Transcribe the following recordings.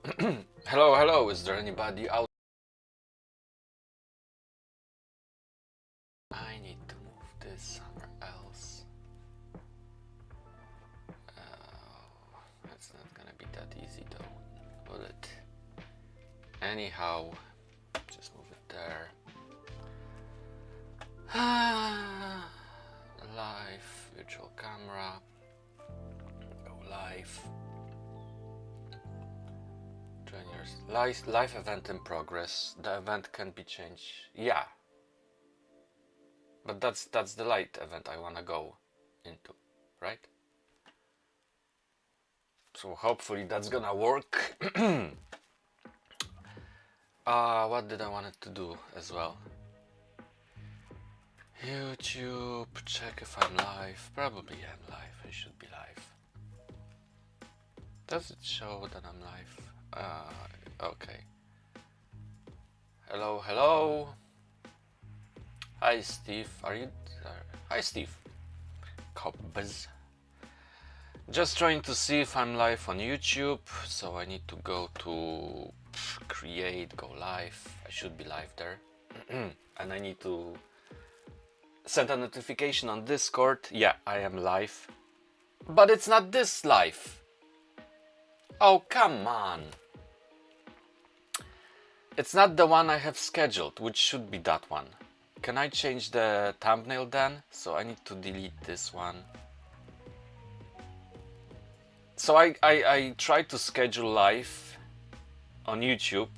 Hello, hello, is there anybody out? I need to move this somewhere else. It's not gonna be that easy though, will it? Anyhow, just move it there. Live, virtual camera, go live. Join your live event in progress. The event can be changed. Yeah, but that's the light event I wanna go into, right? So hopefully that's gonna work. What did I wanted to do as well? YouTube, check if I'm live. Probably I'm live. I should be live. Does it show that I'm live? Okay. Hello, hello. Hi, Steve. Are you there? Hi, Steve. Cobbs. Just trying to see if I'm live on YouTube. So I need to go to create, go live. I should be live there. And I need to send a notification on Discord. Yeah, I am live. But it's not this live. Oh, come on. It's not the one I have scheduled, which should be that one. Can I change the thumbnail then? So I need to delete this one. So I tried to schedule live on YouTube.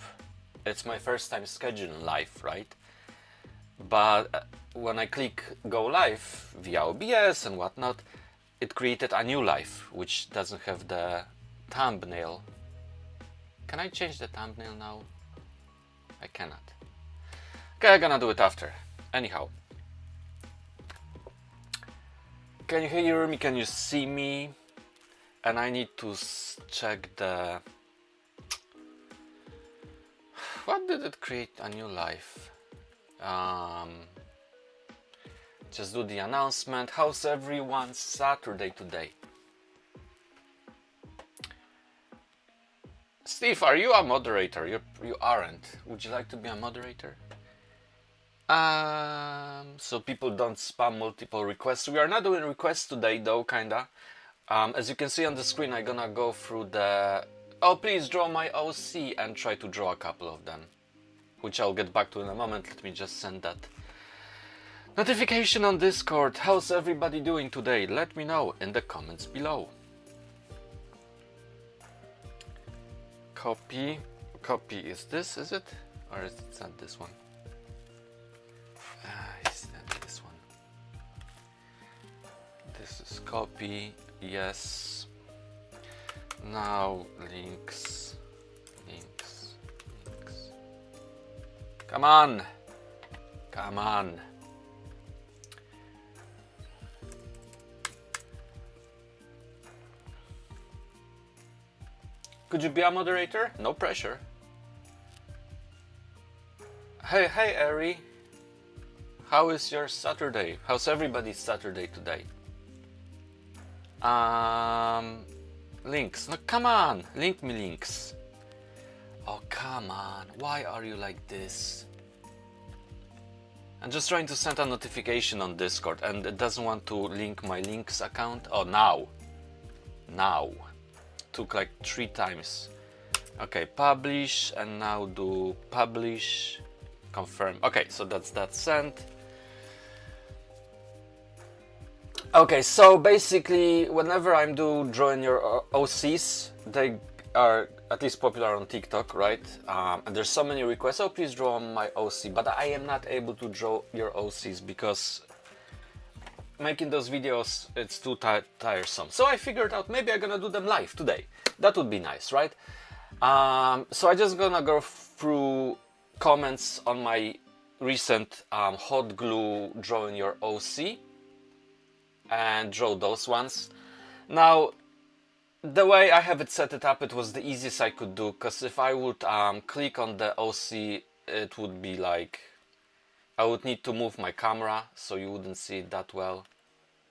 It's my first time scheduling live, right? But when I click go live via OBS and whatnot, it created a new live, which doesn't have the thumbnail. Can I change the thumbnail now? I cannot. Okay, I'm gonna do it after. Anyhow. Can you hear me? Can you see me? And I need to check the... What did it create a new live? Just do the announcement. How's everyone's Saturday today? Steve, are you a moderator? You aren't. Would you like to be a moderator? So people don't spam multiple requests. We are not doing requests today though, kinda. As you can see on the screen, I'm gonna go through the... Oh, please draw my OC and try to draw a couple of them, which I'll get back to in a moment. Let me just send that notification on Discord. How's everybody doing today? Let me know in the comments below. Copy is this, is it? Or is it not this one? Is that this one? This is copy, yes. Now links. Come on! Come on! Could you be a moderator? No pressure. Hey, Ari. How is your Saturday? How's everybody's Saturday today? Links. No, come on. Link me links. Oh, come on. Why are you like this? I'm just trying to send a notification on Discord and it doesn't want to link my links account. Oh, now. Took like 3 times. Okay, publish and now do publish, confirm. Okay, so that's that sent. Okay, so basically whenever I'm drawing your OCs, they are at least popular on TikTok, right? And there's so many requests, oh please draw my OC, but I am not able to draw your OCs because making those videos, it's too tiresome. So I figured out maybe I'm gonna do them live today. That would be nice, right? So I just gonna go through comments on my recent hot glue drawing your OC and draw those ones. Now, the way I have it set it up, it was the easiest I could do, because if I would click on the OC, it would be like I would need to move my camera so you wouldn't see it that well,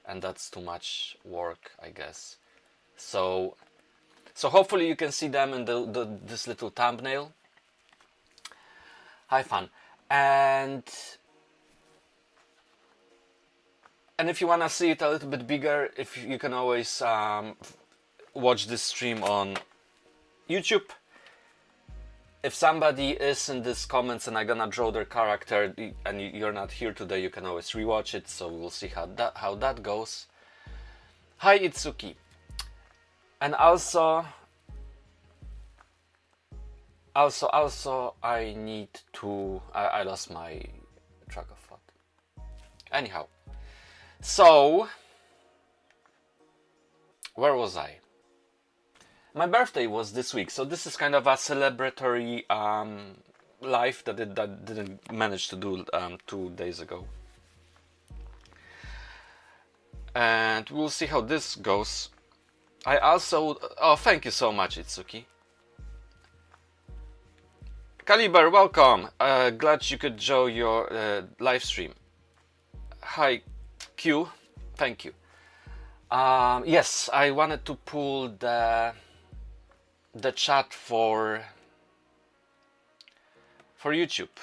and that's too much work, I guess. So So hopefully you can see them in this little thumbnail. Hi fun. And if you want to see it a little bit bigger, if you can always watch this stream on YouTube. If somebody is in these comments and I'm gonna draw their character and you're not here today, you can always rewatch it, so we'll see how that goes. Hi Itsuki. And also I need to, I lost my track of thought. Anyhow, so where was I? My birthday was this week, so this is kind of a celebratory live that didn't manage to do 2 days ago. And we'll see how this goes. I also... Oh, thank you so much, Itsuki. Caliber, welcome. Glad you could join your live stream. Hi, Q. Thank you. Yes, I wanted to pull the chat for YouTube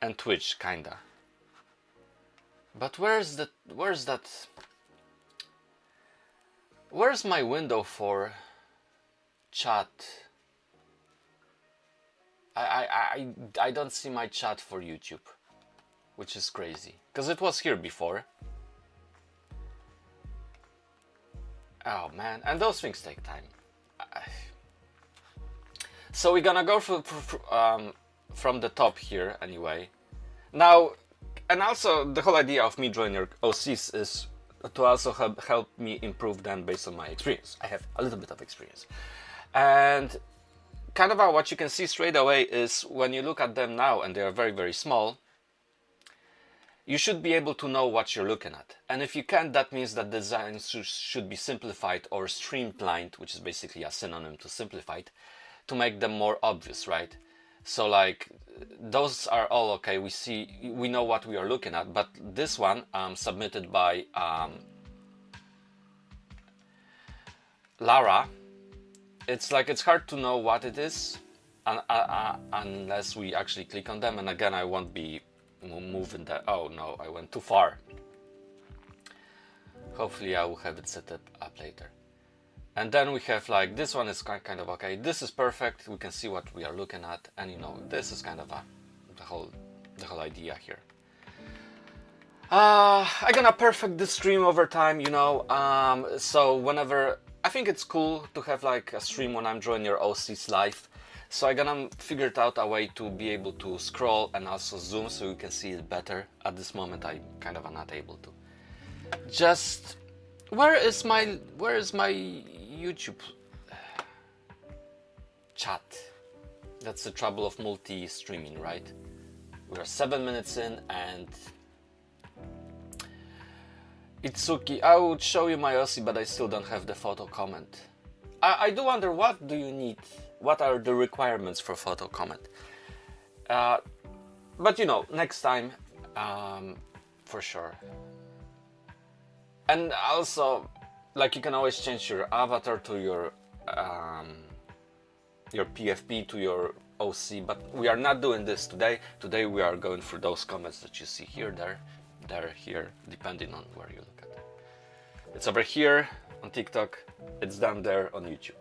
and Twitch, kinda. But where's my window for chat? I don't see my chat for YouTube, which is crazy, because it was here before. Oh man, and those things take time. So we're gonna go from the top here anyway. Now, and also the whole idea of me joining your OCs is to also help me improve them based on my experience. I have a little bit of experience. And kind of what you can see straight away is when you look at them now and they are very, very small, you should be able to know what you're looking at. And if you can't, that means that design should be simplified or streamlined, which is basically a synonym to simplified, to make them more obvious, right? So like those are all okay, we know what we are looking at, but this one submitted by Lara, it's hard to know what it is unless we actually click on them. And again, I won't be moving that. Oh no, I went too far. Hopefully I will have it set up later. And then we have like, this one is kind of okay. This is perfect. We can see what we are looking at. And you know, this is kind of the whole idea here. I'm gonna perfect this stream over time, you know. So whenever, I think it's cool to have like a stream when I'm joining your OCs live. So I'm gonna figure out a way to be able to scroll and also zoom so you can see it better. At this moment, I'm kind of not able to. Just, where is my YouTube chat? That's the trouble of multi-streaming, right? We are 7 minutes in and Itsuki, I would show you my OC, but I still don't have the photo comment. I do wonder, what do you need? What are the requirements for photo comment? But you know, next time, for sure. And also, like, you can always change your avatar to your PFP to your OC, but we are not doing this today. Today we are going through those comments that you see here, there, here, depending on where you look at it. It's over here on TikTok, it's down there on YouTube.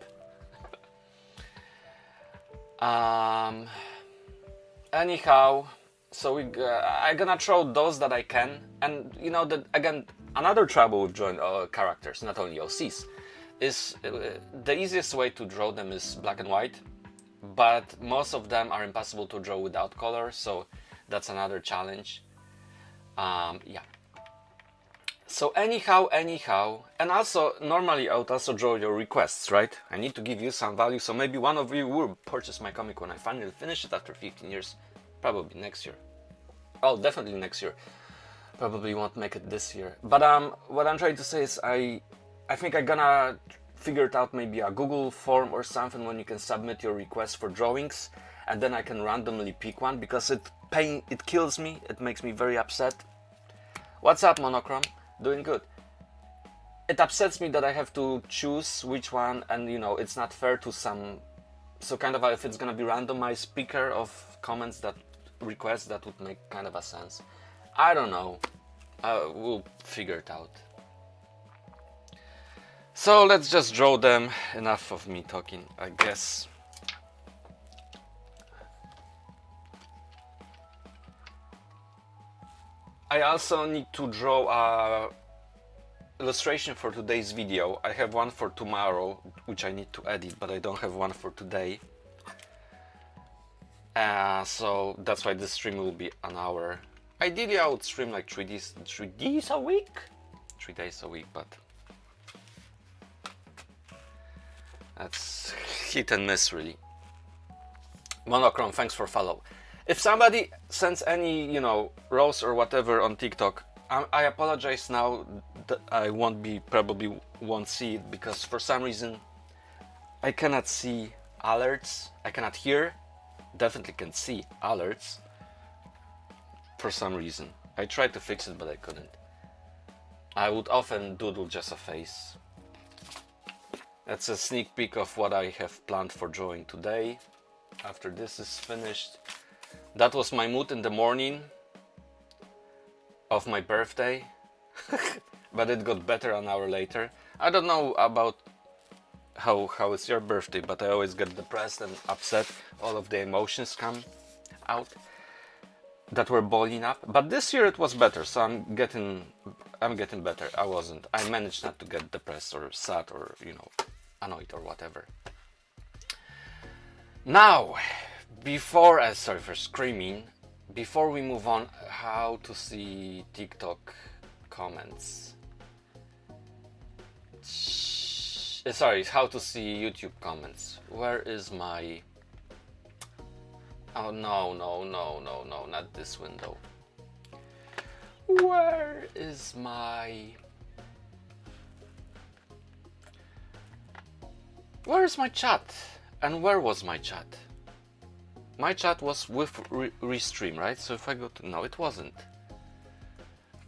Anyhow, so I'm gonna throw those that I can, and you know that again, another trouble with drawing characters, not only OCs, is the easiest way to draw them is black and white, but most of them are impossible to draw without color, so that's another challenge. Yeah. So anyhow, and also normally I would also draw your requests, right? I need to give you some value, so maybe one of you will purchase my comic when I finally finish it after 15 years, probably next year. Oh, definitely next year. Probably won't make it this year. But what I'm trying to say is I think I'm gonna figure it out, maybe a Google form or something when you can submit your request for drawings, and then I can randomly pick one, because it kills me, it makes me very upset. What's up, Monochrome? Doing good. it upsets me that I have to choose which one, and it's not fair to some. So kind of if it's gonna be randomized picker of comments that requests, that would make kind of a sense. I don't know. We'll figure it out. So let's just draw them. Enough of me talking, I guess. I also need to draw a illustration for today's video. I have one for tomorrow, which I need to edit, but I don't have one for today. So that's why this stream will be an hour. Ideally, I would stream like 3 days a week? 3 days a week, but that's hit and miss, really. Monochrome, thanks for follow. If somebody sends any, rose or whatever on TikTok, I apologize now that I probably won't see it, because for some reason I cannot see alerts. I cannot hear, definitely can see alerts for some reason. I tried to fix it, but I couldn't. I would often doodle just a face. That's a sneak peek of what I have planned for drawing today. After this is finished. That was my mood in the morning of my birthday, but it got better an hour later. I don't know about how it's your birthday, but I always get depressed and upset. All of the emotions come out that were boiling up. But this year it was better, so I'm getting better. I managed not to get depressed or sad or annoyed or whatever. Now, sorry for screaming. Before we move on, how to see TikTok comments. Sorry, how to see YouTube comments. Where is my... Oh, no, not this window. Where is my... Where is my chat? And where was my chat? My chat was with Restream, right? So if I go to... No, it wasn't.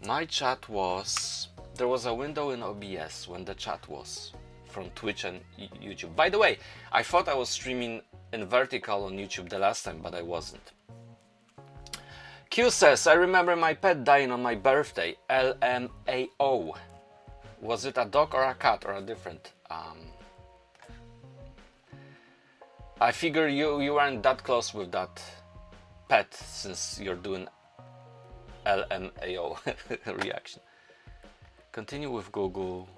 My chat was... There was a window in OBS when the chat was from Twitch and YouTube. By the way, I thought I was streaming in vertical on YouTube the last time, but I wasn't. Q says, I remember my pet dying on my birthday. LMAO. Was it a dog or a cat or a different? I figure you weren't that close with that pet since you're doing LMAO reaction. Continue with Google.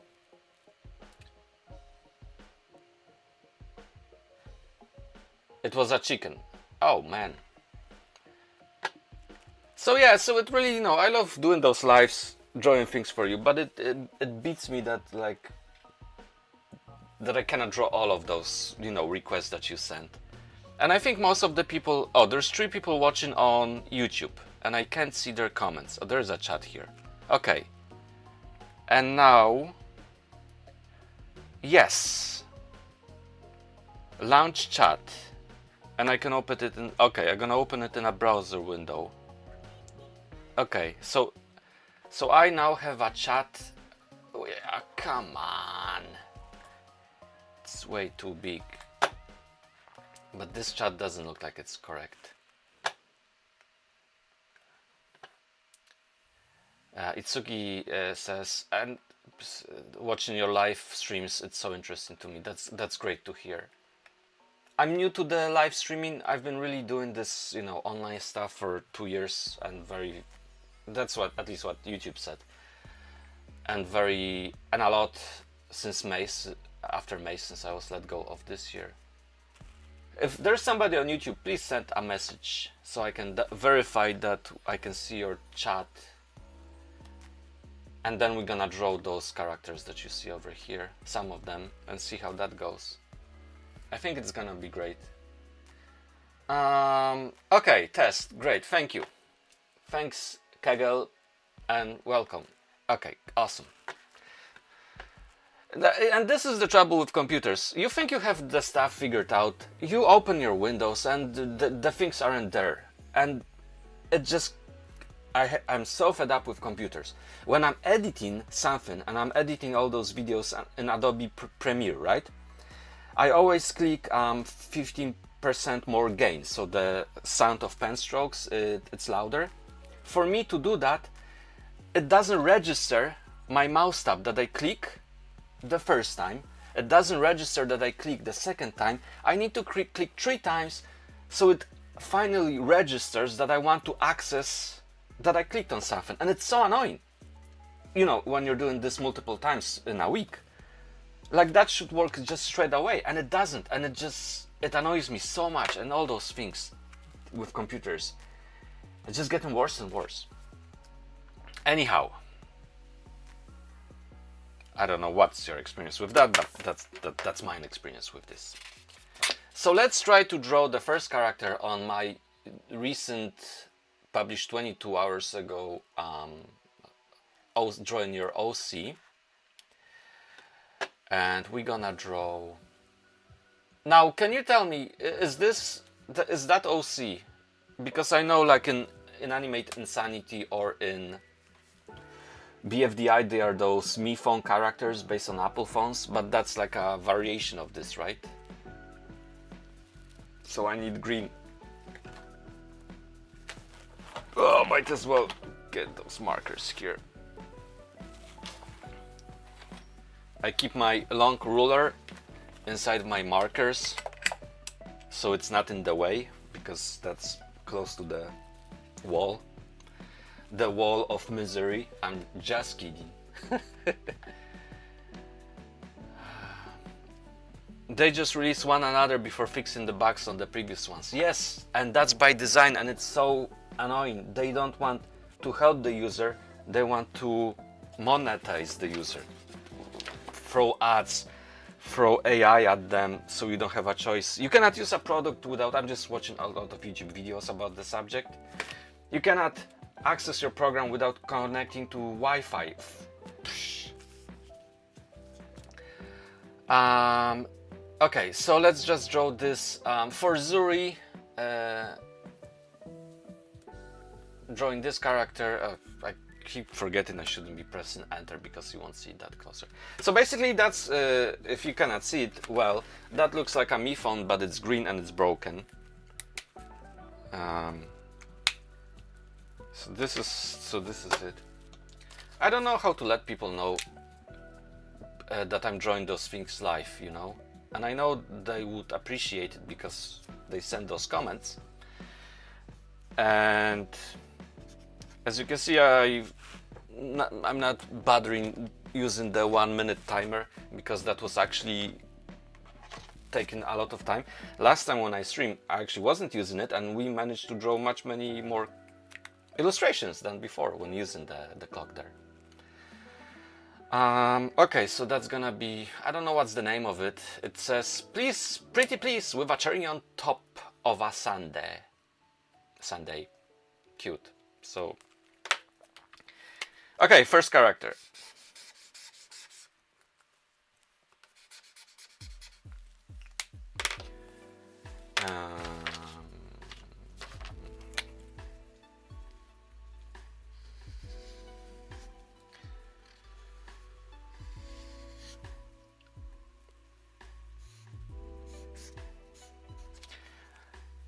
It was a chicken. Oh man. So yeah, so it really, I love doing those lives, drawing things for you, but it beats me that that I cannot draw all of those, requests that you sent. And I think most of the people, there's 3 people watching on YouTube and I can't see their comments. Oh, there's a chat here. Okay. And now, yes. Launch chat. And I can open it in, okay, I'm gonna open it in a browser window. Okay, so I now have a chat. Oh, yeah, come on. It's way too big. But this chat doesn't look like it's correct. Itsuki says, and watching your live streams, it's so interesting to me. That's great to hear. I'm new to the live streaming. I've been really doing this, online stuff for 2 years, and that's at least what YouTube said. And a lot since May, after May, since I was let go of this year. If there's somebody on YouTube, please send a message so I can verify that I can see your chat. And then we're gonna draw those characters that you see over here, some of them, and see how that goes. I think it's gonna be great. Okay, test, great, thank you. Thanks, Kegel, and welcome. Okay, awesome. And this is the trouble with computers. You think you have the stuff figured out, you open your windows and the things aren't there. And it just I'm so fed up with computers. When I'm editing something, and I'm editing all those videos in Adobe Premiere, right? I always click 15% more gain, so the sound of pen strokes, it's louder. For me to do that, it doesn't register my mouse tab that I click the first time. It doesn't register that I click the second time. I need to click 3 times, so it finally registers that I want to access that I clicked on something. And it's so annoying, you know, when you're doing this multiple times in a week. Like, that should work just straight away, and it doesn't, and it annoys me so much. And all those things with computers, it's just getting worse and worse. Anyhow, I don't know what's your experience with that, but that's my experience with this. So let's try to draw the first character on my recent, published 22 hours ago, Draw in Your OC. And we're gonna draw. Now, can you tell me, is that OC? Because I know, like in Animate Insanity or in BFDI, they are those Mi Phone characters based on Apple phones, but that's like a variation of this, right? So I need green. Oh, might as well get those markers here. I keep my long ruler inside my markers, so it's not in the way, because that's close to the wall. The wall of misery. I'm just kidding. They just release one another before fixing the bugs on the previous ones. Yes, and that's by design, and it's so annoying. They don't want to help the user, they want to monetize the user. Throw ads, throw AI at them, so you don't have a choice. You cannot use a product without, I'm just watching a lot of YouTube videos about the subject. You cannot access your program without connecting to Wi-Fi. Okay, so let's just draw this for Zuri. Drawing this character, I keep forgetting I shouldn't be pressing enter because you won't see that closer. So basically that's, if you cannot see it well, that looks like a Mi Phone, but it's green and it's broken. So this is it. I don't know how to let people know that I'm drawing those things live, you know, and I know they would appreciate it because they send those comments. And as you can see, I'm not bothering using the 1 minute timer, because that was actually taking a lot of time. Last time when I streamed, I actually wasn't using it, and we managed to draw many more illustrations than before when using the clock there. Okay, so that's gonna be, I don't know what's the name of it. It says, please, pretty please, with a cherry on top of a sundae. Sundae. Cute. So, okay, first character.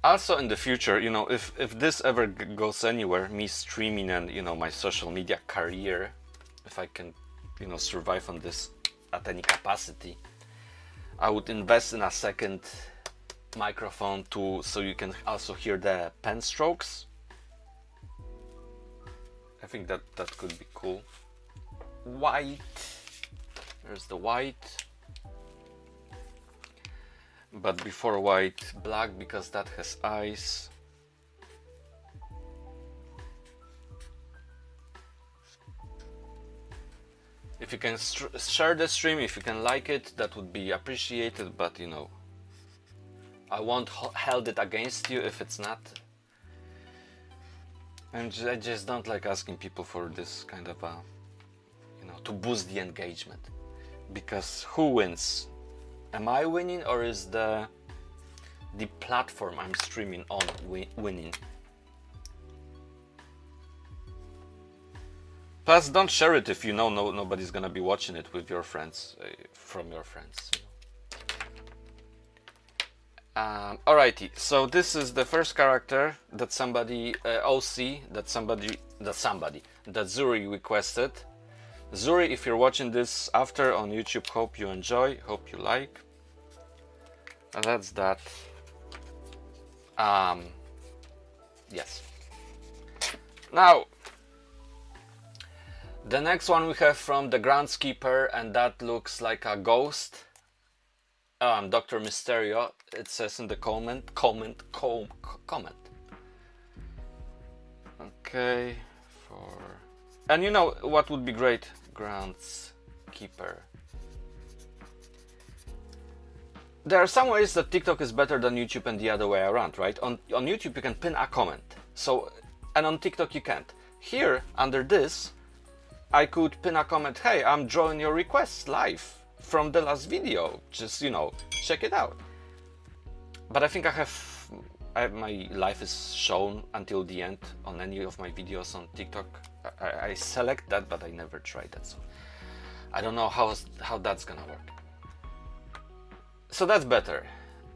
Also in the future, you know, if this ever goes anywhere, me streaming and, you know, my social media career, if I can, you know, survive on this at any capacity, I would invest in a second microphone too, so you can also hear the pen strokes. I think that could be cool. White. There's the white. But before white, black, because that has eyes. If you can share the stream, if you can like it, that would be appreciated, but you know, I won't hold it against you if it's not. And I just don't like asking people for this kind of you know, to boost the engagement. Because who wins? Am I winning, or is the platform I'm streaming on winning? Plus, don't share it if you know nobody's gonna be watching it with your friends, from your friends. Alrighty, so this is the first character that somebody OC that Zuri requested. Zuri, if you're watching this after on YouTube, hope you enjoy, hope you like. And that's that. Yes. Now, the next one we have from the Groundskeeper, and that looks like a ghost. Dr. Mysterio, it says in the comment. Okay, and you know what would be great? Groundskeeper. There are some ways that TikTok is better than YouTube and the other way around, right? On YouTube you can pin a comment, and on TikTok you can't. Here, under this, I could pin a comment, hey, I'm drawing your requests live from the last video, just, check it out. But I think my life is shown until the end on any of my videos on TikTok. I select that, but I never tried that, so I don't know how that's gonna work. So that's better.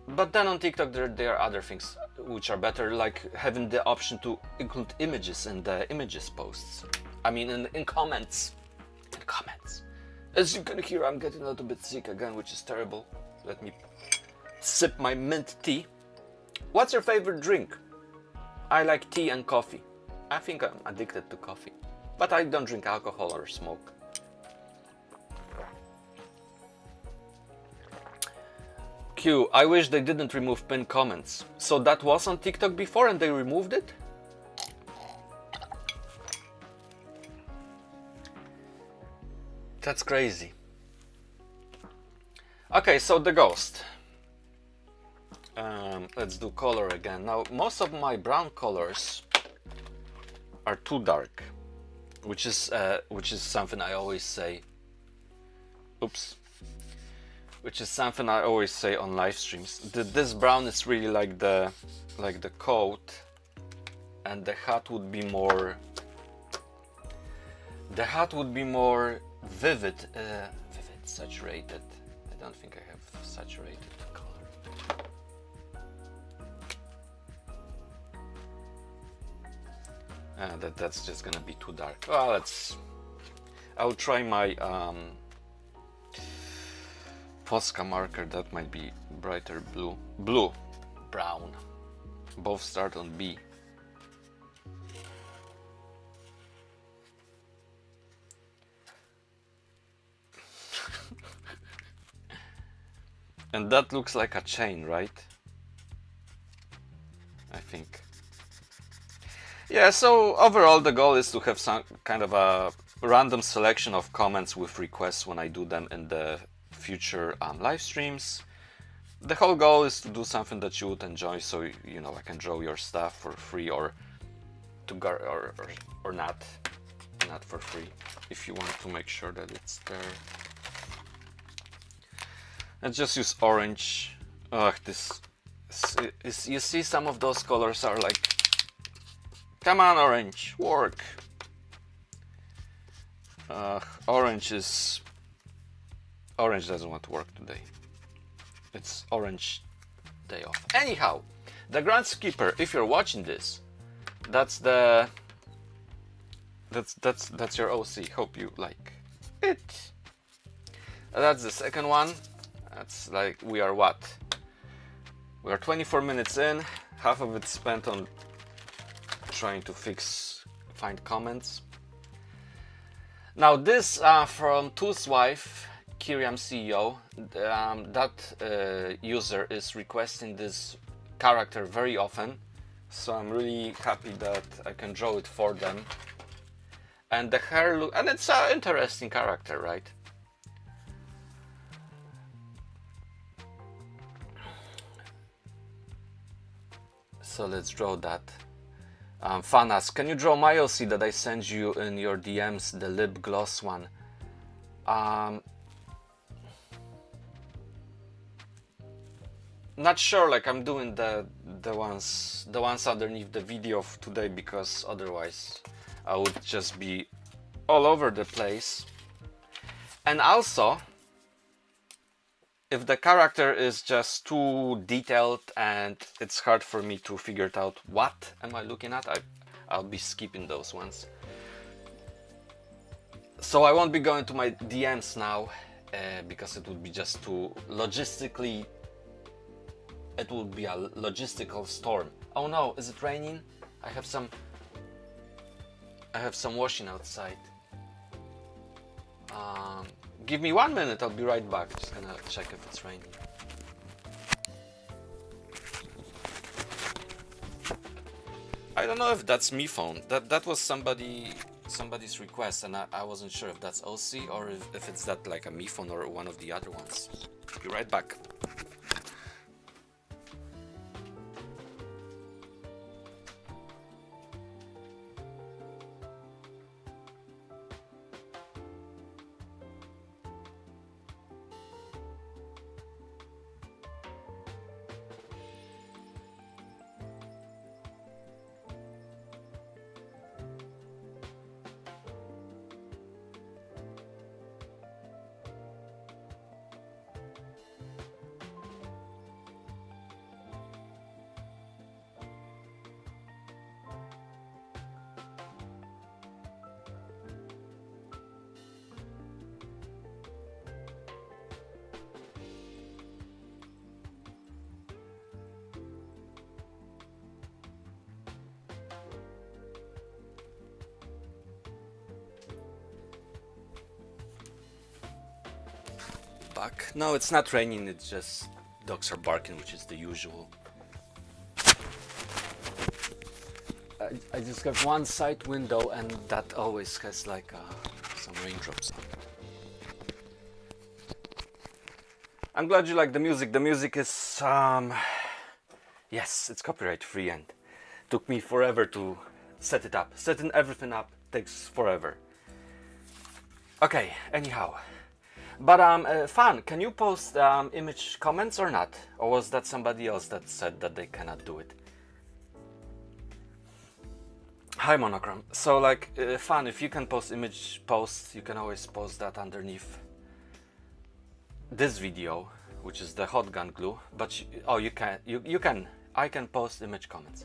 But then on TikTok there are other things which are better, like having the option to include images in the images posts. I mean in comments. In comments. As you can hear, I'm getting a little bit sick again, which is terrible. Let me sip my mint tea. What's your favorite drink? I like tea and coffee. I think I'm addicted to coffee. But I don't drink alcohol or smoke. Q, I wish they didn't remove pinned comments. So that was on TikTok before and they removed it? That's crazy. Okay, so the ghost. Let's do color again. Now, most of my brown colors are too dark, which is something I always say. Oops. Which is something I always say on live streams. This brown is really like the coat, and the hat would be more. The hat would be more vivid, saturated. I don't think I have saturated color. That's just gonna be too dark. Well, I'll try my Posca marker. That might be brighter blue, brown. Both start on B. And that looks like a chain, right? I think. Yeah, so overall the goal is to have some kind of a random selection of comments with requests when I do them in the future live streams. The whole goal is to do something that you would enjoy, so I can draw your stuff for free or not for free, if you want to make sure that it's there. And just use orange. You see, some of those colors are like, come on, orange, work. Orange doesn't want to work today. It's orange day off. Anyhow, the Groundskeeper, if you're watching this, that's your OC. Hope you like it. That's the second one. That's like, we are 24 minutes in, half of it spent on trying to find comments. Now this from Too's wife, Kiriam CEO, that user is requesting this character very often, so I'm really happy that I can draw it for them. And the hair look, and it's an interesting character, right? So let's draw that. Fanas, can you draw my OC that I sent you in your DMs, the lip gloss one? Not sure, like I'm doing the ones underneath the video of today, because otherwise I would just be all over the place. And also, if the character is just too detailed and it's hard for me to figure it out what am I looking at, I'll be skipping those ones. So I won't be going to my DMs now because it would be just too logistically, it would be a logistical storm. Oh no, is it raining? I have some washing outside. Give me 1 minute, I'll be right back. Just gonna check if it's raining. I don't know if that's me phone. That was somebody's request, and I wasn't sure if that's OC or if it's that like a me phone or one of the other ones. Be right back. Back. No, it's not raining, it's just dogs are barking, which is the usual. I just got one side window and that always has like some raindrops on it. I'm glad you like the music. The music is, yes, it's copyright free and took me forever to set it up. Setting everything up takes forever. Okay, anyhow. But Fan, can you post image comments or not? Or was that somebody else that said that they cannot do it? Hi Monochrome. So like, Fan, if you can post image posts, you can always post that underneath this video, which is the hot gun glue. But you can. I can post image comments.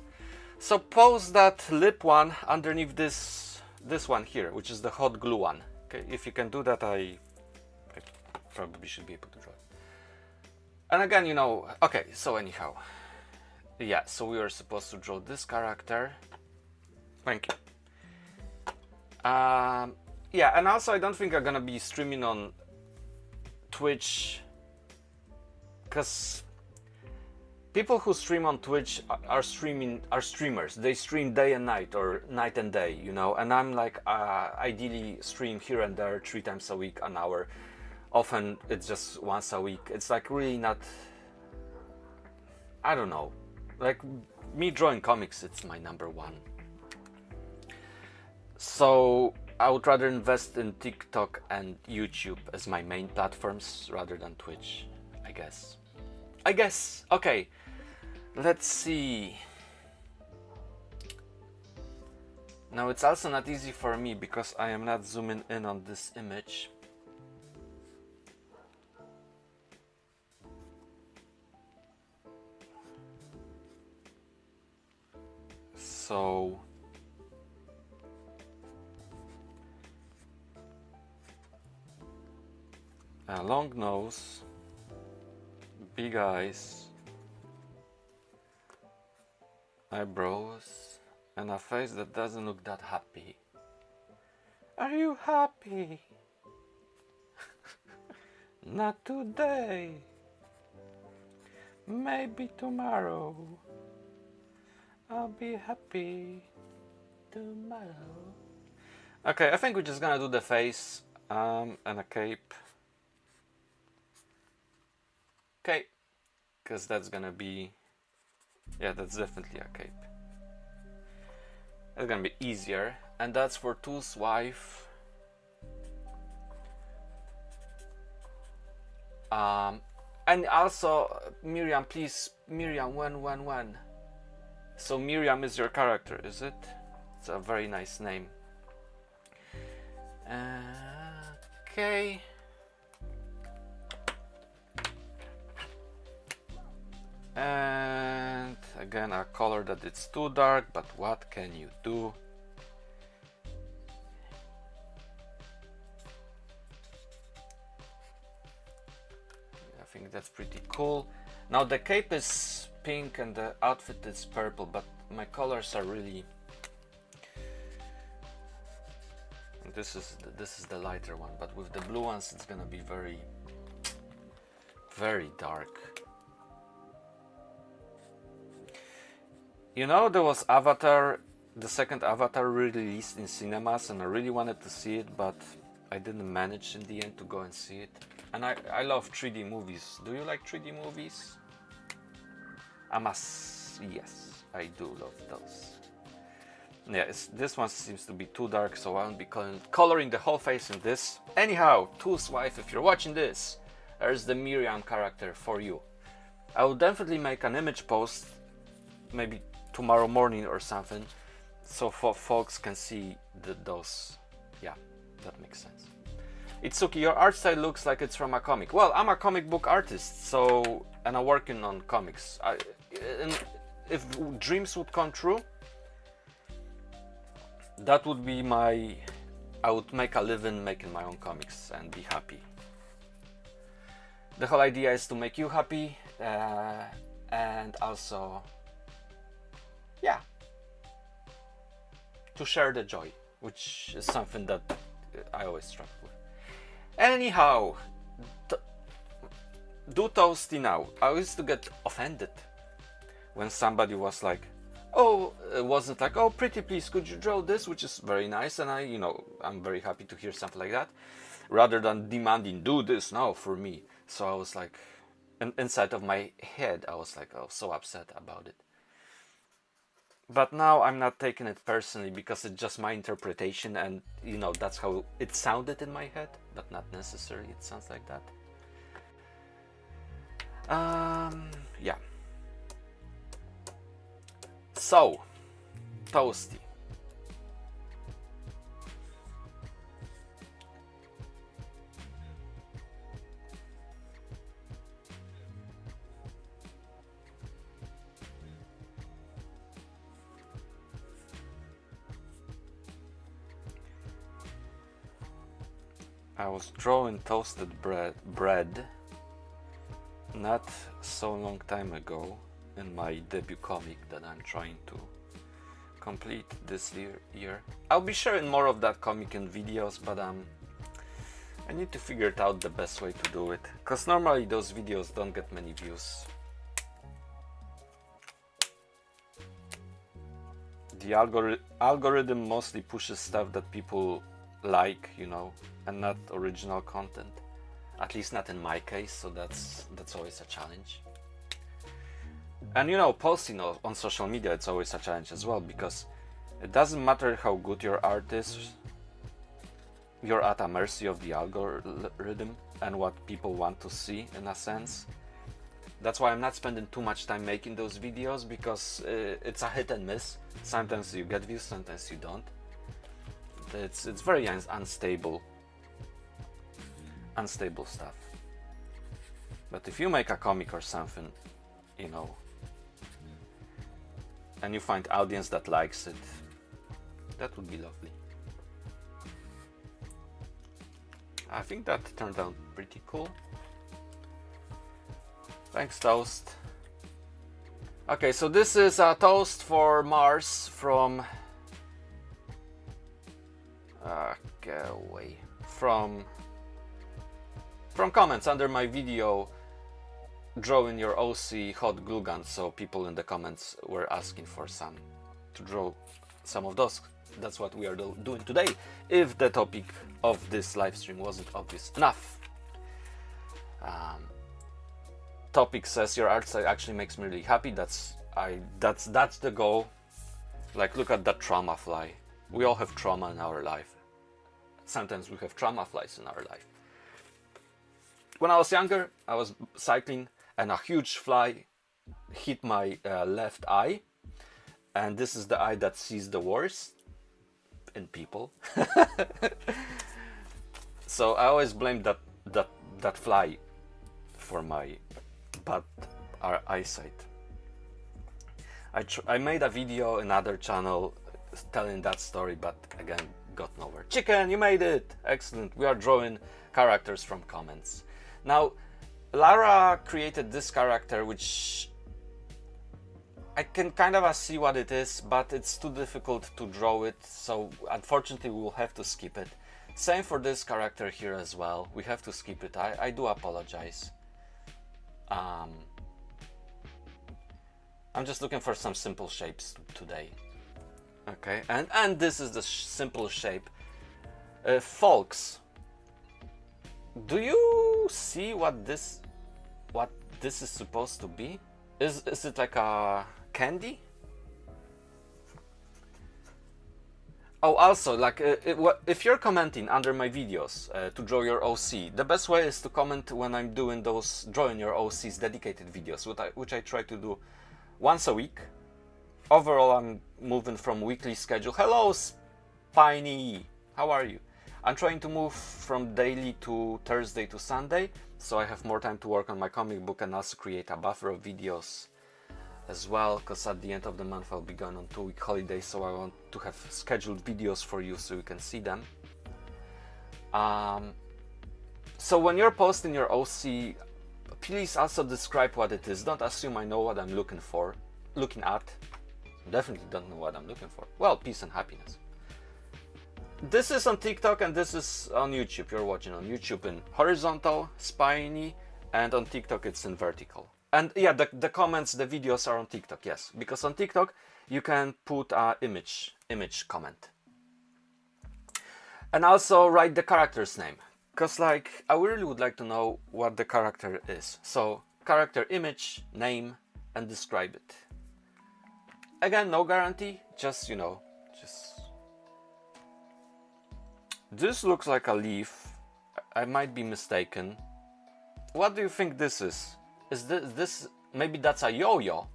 So post that lip one underneath this one here, which is the hot glue one. Okay, if you can do that, I probably should be able to draw it. And again, you know, okay, so anyhow, yeah, so we were supposed to draw this character. Thank you. Yeah, and also I don't think I'm gonna be streaming on Twitch, because people who stream on Twitch are streamers. They stream day and night or night and day, you know, and I'm like, ideally stream here and there 3 times a week, an hour. Often it's just once a week. It's like really not, I don't know, like me drawing comics, it's my number one. So I would rather invest in TikTok and YouTube as my main platforms rather than Twitch, I guess. Okay, let's see. Now it's also not easy for me because I am not zooming in on this image. So a long nose, big eyes, eyebrows, and a face that doesn't look that happy. Are you happy? Not today. Maybe tomorrow. I'll be happy tomorrow. Okay, I think we're just gonna do the face and a cape. Okay, because that's gonna be, yeah, that's definitely a cape. It's gonna be easier, and that's for Tool's wife. And also Miriam, please, Miriam 111. So Miriam is your character, is it? It's a very nice name. Okay. And again, a color that it's too dark, but what can you do? I think that's pretty cool. Now the cape is pink and the outfit is purple, but my colors are really... This is the lighter one, but with the blue ones it's gonna be very, very dark. You know, there was Avatar, the second Avatar released in cinemas, and I really wanted to see it, but I didn't manage in the end to go and see it. And I love 3D movies. Do you like 3D movies? Yes, I do love those. Yeah, this one seems to be too dark, so I won't be coloring the whole face in this. Anyhow, Tool's wife, if you're watching this, there's the Miriam character for you. I will definitely make an image post, maybe tomorrow morning or something, so folks can see those. Yeah, that makes sense. Itsuki, your art style looks like it's from a comic. Well, I'm a comic book artist, so, and I'm working on comics. And if dreams would come true, that would be I would make a living making my own comics and be happy. The whole idea is to make you happy, and also, yeah, to share the joy, which is something that I always struggle with. Anyhow, do Toasty now. I used to get offended when somebody was like, oh, it wasn't like, oh, pretty please, could you draw this, which is very nice, and I'm very happy to hear something like that, rather than demanding, do this now for me. So I was like, inside of my head, I was like, oh, so upset about it. But now I'm not taking it personally, because it's just my interpretation, and that's how it sounded in my head, but not necessarily it sounds like that. Yeah. So, Toasty. I was drawing toasted bread not so long time ago in my debut comic that I'm trying to complete this year. I'll be sharing more of that comic in videos, but I need to figure it out the best way to do it, because normally those videos don't get many views. The algorithm mostly pushes stuff that people like, and not original content. At least not in my case, so that's always a challenge. And posting on social media, it's always a challenge as well, because it doesn't matter how good your art is, you're at a mercy of the algorithm and what people want to see, in a sense. That's why I'm not spending too much time making those videos, because it's a hit and miss. Sometimes you get views, sometimes you don't. It's very unstable stuff. But if you make a comic or something, and you find audience that likes it, that would be lovely. I think that turned out pretty cool. Thanks, Toast. Okay, so this is a toast for Mars from from comments under my video drawing your OC hot glue gun. So people in the comments were asking for to draw some of those. That's what we are doing today, if the topic of this live stream wasn't obvious enough. Topic says your art style actually makes me really happy. That's the goal. Like, look at that trauma fly. We all have trauma in our life. Sometimes we have trauma flies in our life. When I was younger, I was cycling and a huge fly hit my left eye, and this is the eye that sees the worst in people. So I always blame that fly for my bad eyesight. I made a video in another channel telling that story, but again, got nowhere. Chicken, you made it! Excellent. We are drawing characters from comments. Now, Lara created this character, which I can kind of see what it is, but it's too difficult to draw it, so unfortunately we will have to skip it. Same for this character here as well. We have to skip it. I do apologize. I'm just looking for some simple shapes today. Okay, and this is the simple shape. Folks, do you see what this is supposed to be? Is it like a candy? Oh, also, like if you're commenting under my videos to draw your OC, the best way is to comment when I'm doing those drawing your OCs dedicated videos, which I try to do once a week. Overall, I'm moving from weekly schedule. Hello, Spiny, how are you? I'm trying to move from daily to Thursday to Sunday, so I have more time to work on my comic book and also create a buffer of videos as well, because at the end of the month I'll be going on 2-week holiday, so I want to have scheduled videos for you so you can see them. So when you're posting your OC, please also describe what it is. Don't assume I know what I'm looking at. Definitely don't know what I'm looking for. Well, peace and happiness. This is on TikTok and this is on YouTube. You're watching on YouTube in horizontal, spiny, and on TikTok it's in vertical. And yeah, the comments, the videos are on TikTok, yes. Because on TikTok you can put an image comment. And also write the character's name. Because like, I really would like to know what the character is. So, character image, name, and describe it. Again, no guarantee, just, you know, This looks like a leaf. I might be mistaken. What do you think this is? Is this maybe that's a yo-yo?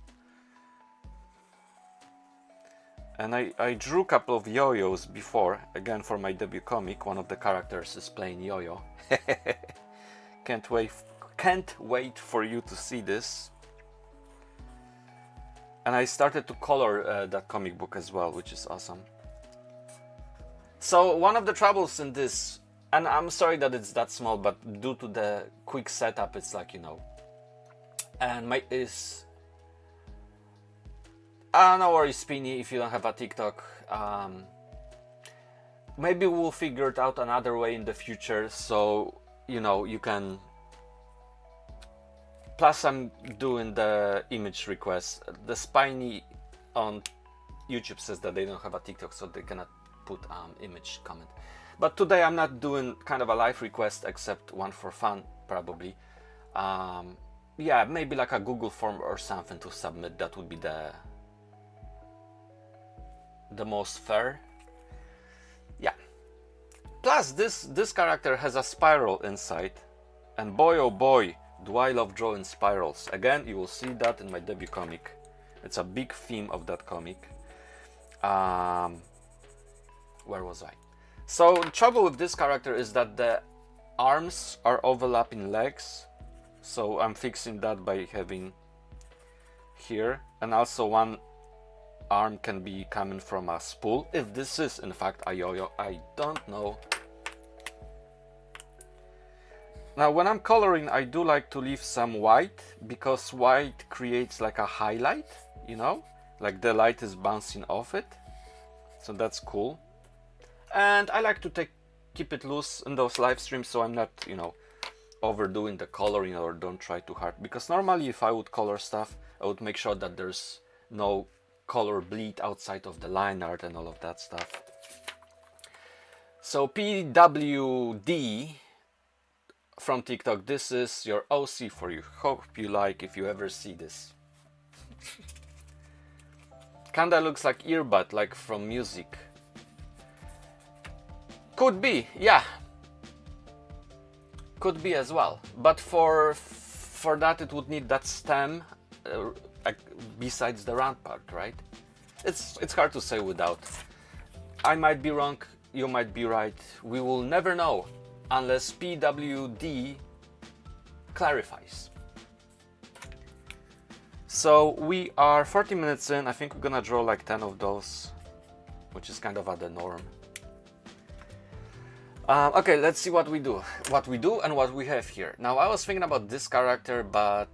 And I drew a couple of yo-yos before, again for my debut comic. One of the characters is playing yo-yo. Can't wait for you to see this. And I started to color that comic book as well, which is awesome. So one of the troubles in this, and I'm sorry that it's that small, but due to the quick setup, it's like, you know, and no worries, Spinny, if you don't have a TikTok. Maybe we'll figure it out another way in the future, so, you know, you can. Plus, I'm doing the image request. The Spiny on YouTube says that they don't have a TikTok, so they cannot put image comment. But today I'm not doing kind of a live request, except one for fun, probably. Yeah, maybe like a Google form or something to submit. That would be the most fair. Yeah. Plus, this character has a spiral inside, and boy oh boy, do I love drawing spirals. Again, you will see that in my debut comic. It's a big theme of that comic. Where was I? So the trouble with this character is that the arms are overlapping legs. So I'm fixing that by having here. And also one arm can be coming from a spool. If this is in fact a yo-yo, I don't know. Now when I'm coloring, I do like to leave some white, because white creates like a highlight, you know, like the light is bouncing off it. So that's cool. And I like to keep it loose in those live streams, so I'm not, you know, overdoing the coloring or don't try too hard. Because normally if I would color stuff, I would make sure that there's no color bleed outside of the line art and all of that stuff. So PWD from TikTok, this is your OC for you. Hope you like if you ever see this. Kinda looks like earbud, like from music. Could be, yeah. Could be as well. But for that it would need that stem besides the round part, right? It's hard to say without. I might be wrong, you might be right. We will never know unless PWD clarifies. So we are 40 minutes in. I think we're gonna draw like 10 of those, which is kind of at the norm. Okay, let's see what we do and what we have here. Now, I was thinking about this character, but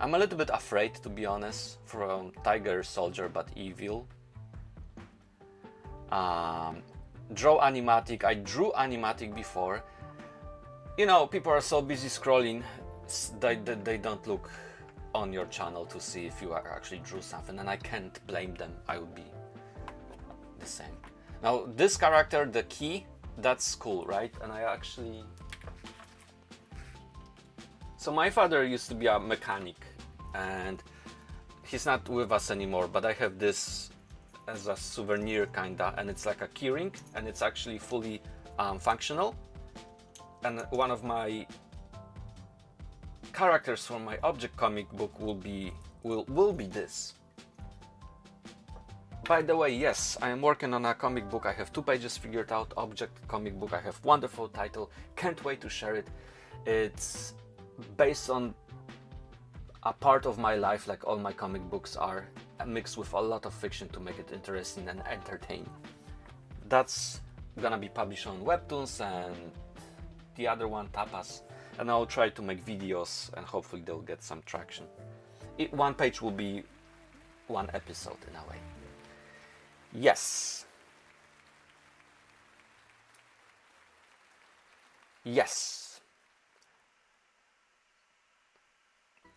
I'm a little bit afraid, to be honest, from Tiger Soldier but Evil. Draw animatic. I drew animatic before. You know, people are so busy scrolling, they don't look on your channel to see if you actually drew something, and I can't blame them. I would be the same. Now, this character, the key, that's cool, right? And I actually... So my father used to be a mechanic, and he's not with us anymore, but I have this as a souvenir kinda, and it's like a keyring, and it's actually fully functional. And one of my characters from my object comic book will be this. By the way, yes, I am working on a comic book. I have 2 pages figured out, object comic book. I have wonderful title. Can't wait to share it. It's based on a part of my life, like all my comic books are, mixed with a lot of fiction to make it interesting and entertaining. That's gonna be published on Webtoons, and the other one, Tapas. And I'll try to make videos, and hopefully they'll get some traction. One page will be one episode in a way. Yes. Yes.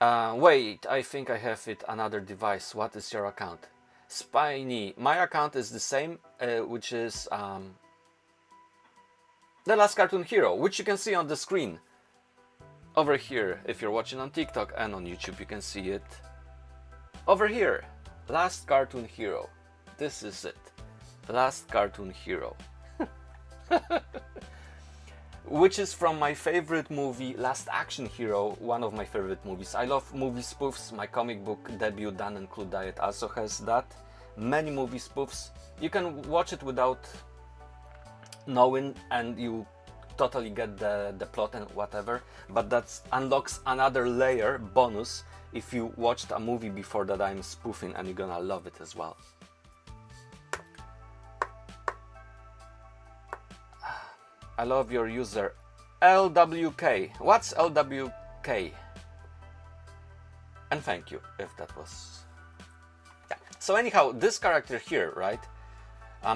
Wait, I think I have it another device. What is your account? Spiny. My account is the same, which is The Last Cartoon Hero, which you can see on the screen. Over here, if you're watching on TikTok, and on YouTube you can see it. Over here, Last Cartoon Hero. This is it. Last Cartoon Hero. Which is from my favorite movie, Last Action Hero, one of my favorite movies. I love movie spoofs. My comic book debut, Dan and Clue Diet, also has that. Many movie spoofs. You can watch it without knowing, and you totally get the plot and whatever, but that unlocks another layer, bonus, if you watched a movie before that I'm spoofing, and you're gonna love it as well. I love your user, LWK. What's LWK? And thank you, if that was... Yeah. So anyhow, this character here, right?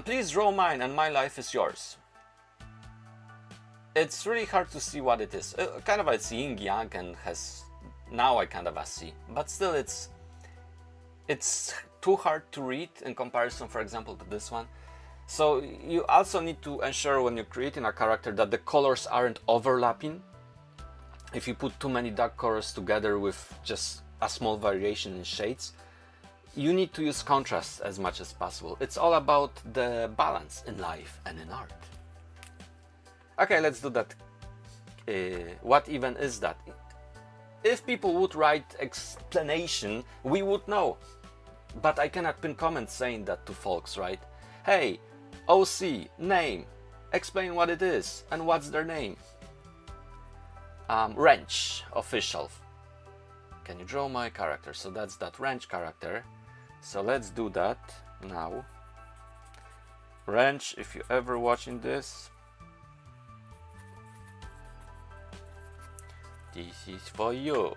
Please draw mine and my life is yours. It's really hard to see what it is. Kind of it's yin yang and has... Now I kind of see, but still it's too hard to read in comparison, for example, to this one. So you also need to ensure when you're creating a character that the colors aren't overlapping. If you put too many dark colors together with just a small variation in shades, you need to use contrast as much as possible. It's all about the balance in life and in art. Okay, let's do that. What even is that? If people would write explanation, we would know. But I cannot pin comments saying that to folks, right? Hey, OC, name, explain what it is and what's their name. Wrench, official. Can you draw my character? So that's that Wrench character. So let's do that now. Wrench, if you're ever watching this, this is for you.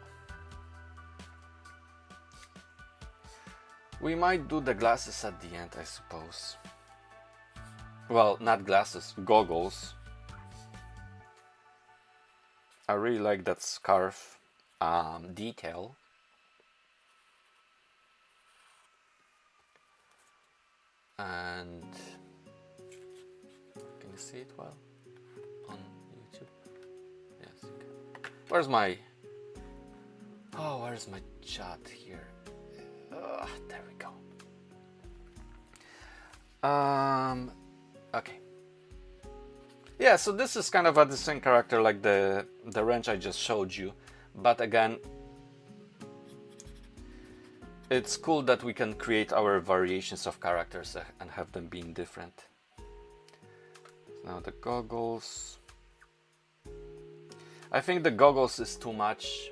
We might do the glasses at the end, I suppose. Well, not glasses, goggles. I really like that scarf detail. And can you see it well on YouTube? Yes, you can. Where's my chat here? There we go. Okay. Yeah, so this is kind of the same character like the Wrench I just showed you, but again, it's cool that we can create our variations of characters and have them being different. Now the goggles. I think the goggles is too much.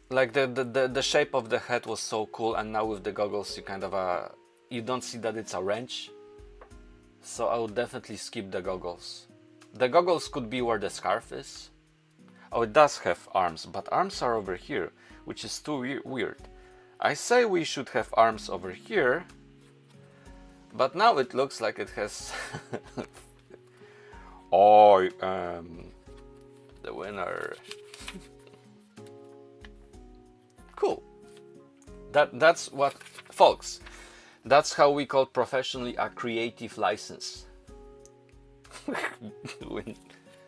Like the shape of the head was so cool, and now with the goggles you kind of you don't see that it's a wrench. So I would definitely skip the goggles. The goggles could be where the scarf is. Oh, it does have arms, but arms are over here, which is too weird. I say we should have arms over here, but now it looks like it has... I am the winner. Cool. That's what, folks, that's how we call professionally a creative license.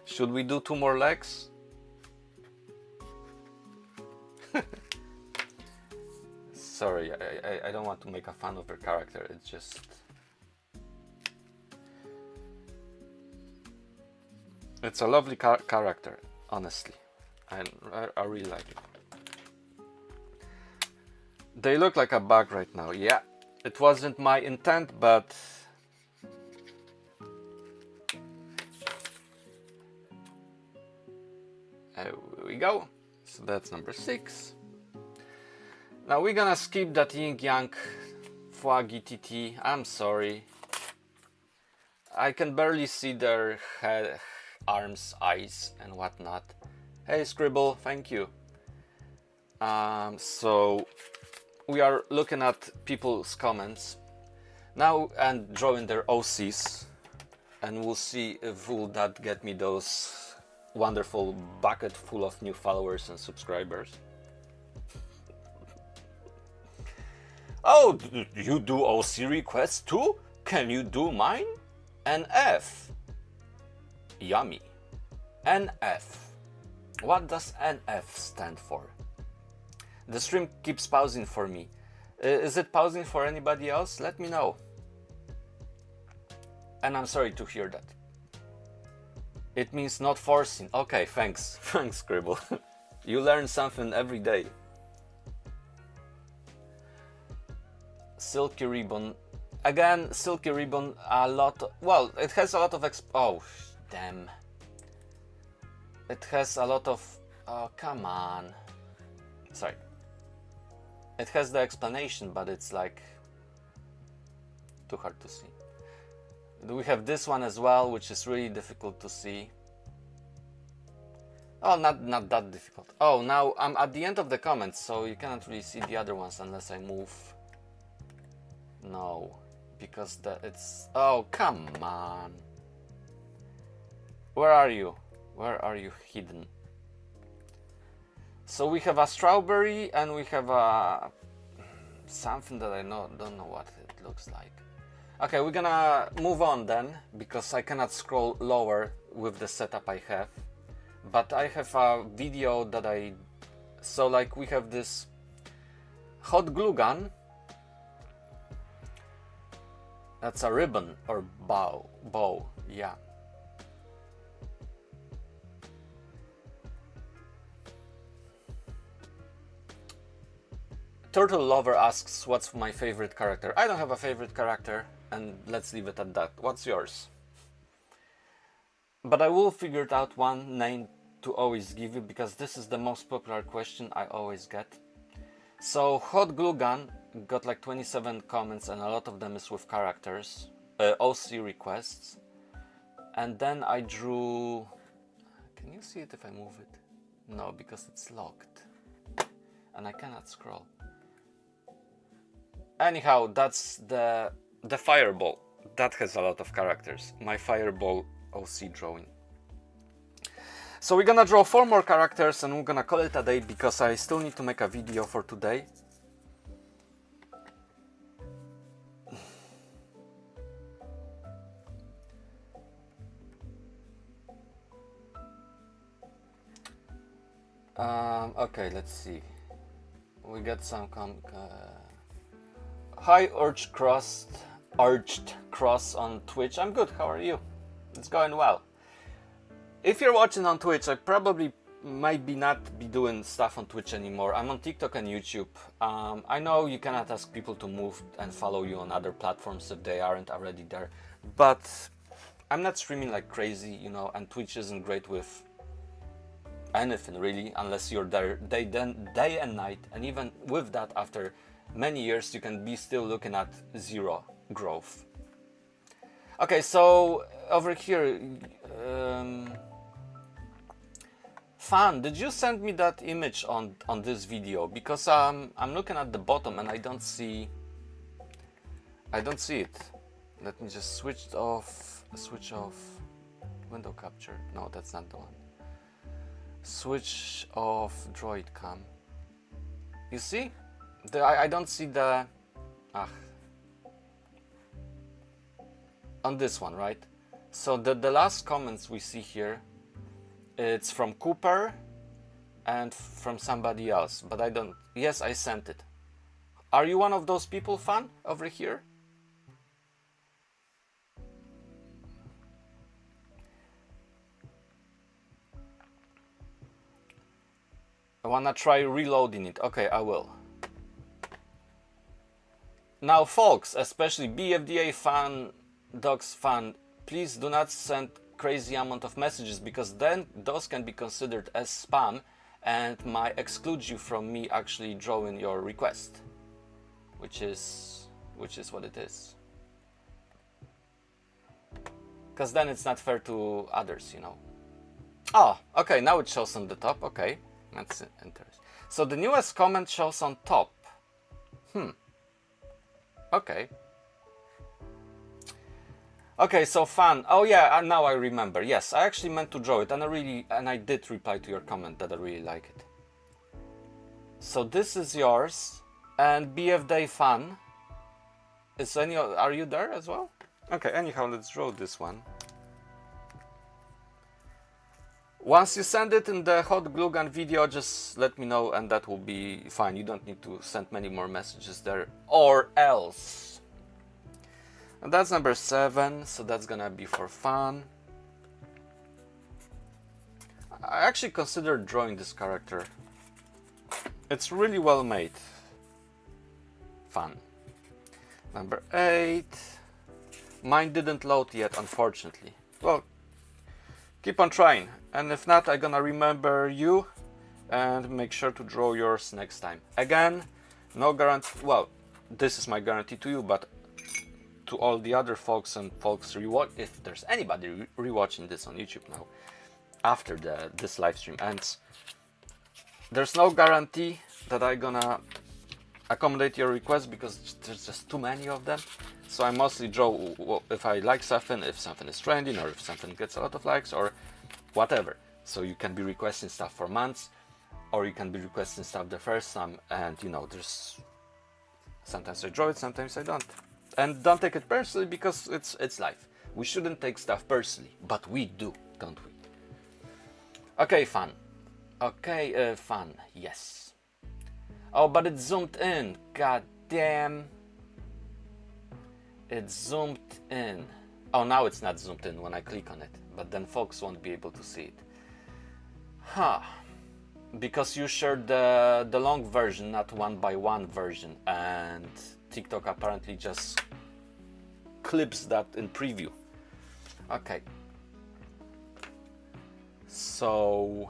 Should we do 2 more legs? Sorry, I don't want to make a fun of her character, it's just... It's a lovely character, honestly. I really like it. They look like a bug right now, yeah. It wasn't my intent, but... There we go. So that's number 6. Now we're gonna skip that Yin Yang Fuagi TT. I'm sorry. I can barely see their head, arms, eyes, and whatnot. Hey Scribble, thank you. So we are looking at people's comments now and drawing their OCs, and we'll see if will that get me those wonderful bucket full of new followers and subscribers. Oh, you do OC requests too? Can you do mine? NF. Yummy. NF. What does NF stand for? The stream keeps pausing for me. Is it pausing for anybody else? Let me know. And I'm sorry to hear that. It means not forcing. Okay, thanks. Thanks, Scribble. You learn something every day. Silky Ribbon. Again, Silky Ribbon, a lot... Well, it has a lot of... Oh, damn. It has a lot of... Oh, come on. Sorry. It has the explanation, but it's like... too hard to see. We have this one as well, which is really difficult to see. Oh, not that difficult. Oh, now I'm at the end of the comments, so you cannot really see the other ones unless I move. No, because it's... Oh, come on. Where are you? Where are you hidden? So we have a strawberry and we have a... something that I don't know what it looks like. Okay, we're gonna move on then, because I cannot scroll lower with the setup I have. But I have a video that I... So like we have this hot glue gun. That's a ribbon or bow, yeah. Turtle Lover asks, what's my favorite character? I don't have a favorite character, and let's leave it at that. What's yours? But I will figure it out one name to always give you, because this is the most popular question I always get. So Hot Glue Gun got like 27 comments, and a lot of them is with characters, OC requests. And then I drew... Can you see it if I move it? No, because it's locked. And I cannot scroll. Anyhow, that's the Fireball. That has a lot of characters. My Fireball OC drawing. So we're gonna draw 4 more characters and we're gonna call it a day, because I still need to make a video for today. Okay, let's see. We got some Hi Arched Cross on Twitch. I'm good, how are you? It's going well. If you're watching on Twitch, I probably might not be doing stuff on Twitch anymore. I'm on TikTok and YouTube. I know you cannot ask people to move and follow you on other platforms if they aren't already there, but I'm not streaming like crazy, you know, and Twitch isn't great with anything really, unless you're there day and night, and even with that, after many years, you can be still looking at 0 growth. Okay, so over here, Fan, did you send me that image on this video? Because I'm looking at the bottom and I don't see it. Let me just switch off window capture. No, that's not the one. Switch off droid cam. You see? I don't see the on this one, right? So the last comments we see here, it's from Cooper and from somebody else, but I don't. Yes, I sent it. Are you one of those people, Fan, over here? I wanna try reloading it. Okay, I will. Now, folks, especially BFDA fan, Dogs fan, please do not send crazy amount of messages, because then those can be considered as spam and might exclude you from me actually drawing your request, which is what it is. Because then it's not fair to others, you know. Oh, okay, now it shows on the top. Okay, that's interesting. So the newest comment shows on top. Okay. Okay, so Fan. Oh yeah, now I remember. Yes, I actually meant to draw it, and I did reply to your comment that I really like it. So this is yours, and BFDay Fan. Are you there as well? Okay. Anyhow, let's draw this one. Once you send it in the hot glue gun video, just let me know, and that will be fine. You don't need to send many more messages there, or else. And that's number 7, so that's gonna be for Fan. I actually considered drawing this character. It's really well made. Fan. Number 8. Mine didn't load yet, unfortunately. Well, keep on trying, and if not, I'm gonna remember you and make sure to draw yours next time. Again, no guarantee. Well, this is my guarantee to you, but to all the other folks and folks rewatch, if there's anybody rewatching this on YouTube now after this live stream ends, there's no guarantee that I'm gonna accommodate your request, because there's just too many of them. So I mostly draw if I like something, if something is trending, or if something gets a lot of likes, or whatever. So you can be requesting stuff for months, or you can be requesting stuff the first time, and you know, there's sometimes I draw it, sometimes I don't. And don't take it personally, because it's life. We shouldn't take stuff personally, but we do, don't we? Okay, Fan. Okay, Fan. Yes. Oh, but it zoomed in. God damn. It zoomed in. Oh, now it's not zoomed in when I click on it, but then folks won't be able to see it. Huh. Because you shared the long version, not 1:1 version, and TikTok apparently just clips that in preview. Okay. So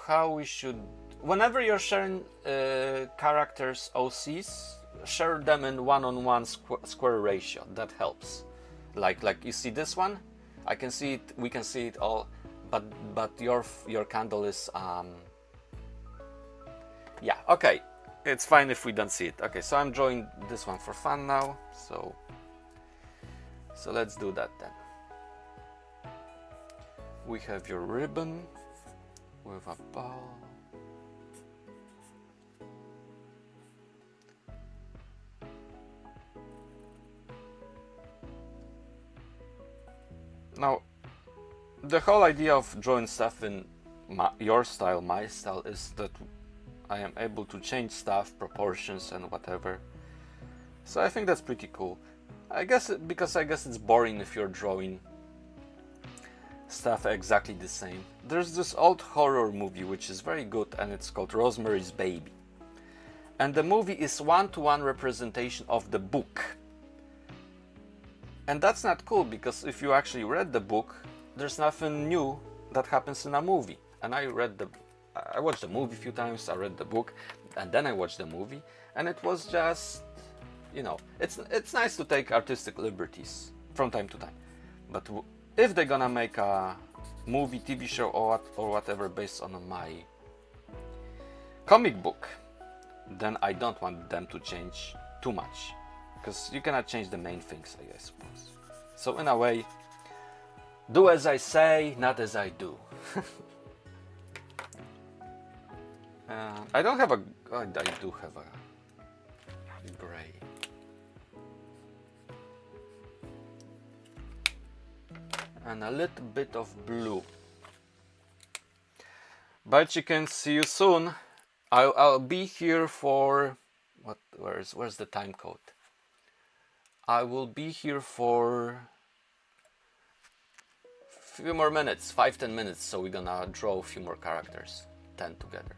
how we should, whenever you're sharing characters OCs, share them in 1:1 square ratio. That helps. Like you see this one, I can see it, we can see it all, but your candle is yeah, okay, it's fine if we don't see it. Okay, so I'm drawing this one for fun now, so let's do that then. We have your ribbon with a ball. Now, the whole idea of drawing stuff in your style, my style, is that I am able to change stuff, proportions and whatever. So I think that's pretty cool. I guess it's boring if you're drawing stuff exactly the same. There's this old horror movie which is very good, and it's called Rosemary's Baby. and the movie is one-to-one representation of the book. And that's not cool, because if you actually read the book, there's nothing new that happens in a movie. And I watched the movie a few times, I read the book, and then I watched the movie, and it was just, you know, it's nice to take artistic liberties from time to time. But if they're gonna make a movie, TV show, or whatever based on my comic book, then I don't want them to change too much, because you cannot change the main things, I suppose. So in a way, do as I say, not as I do. I don't have a... I do have a gray. And a little bit of blue. Bye chicken, see you soon. I'll be here for... Where's the time code? I will be here for a few more minutes, 5-10 minutes, so we're gonna draw a few more characters, 10 together.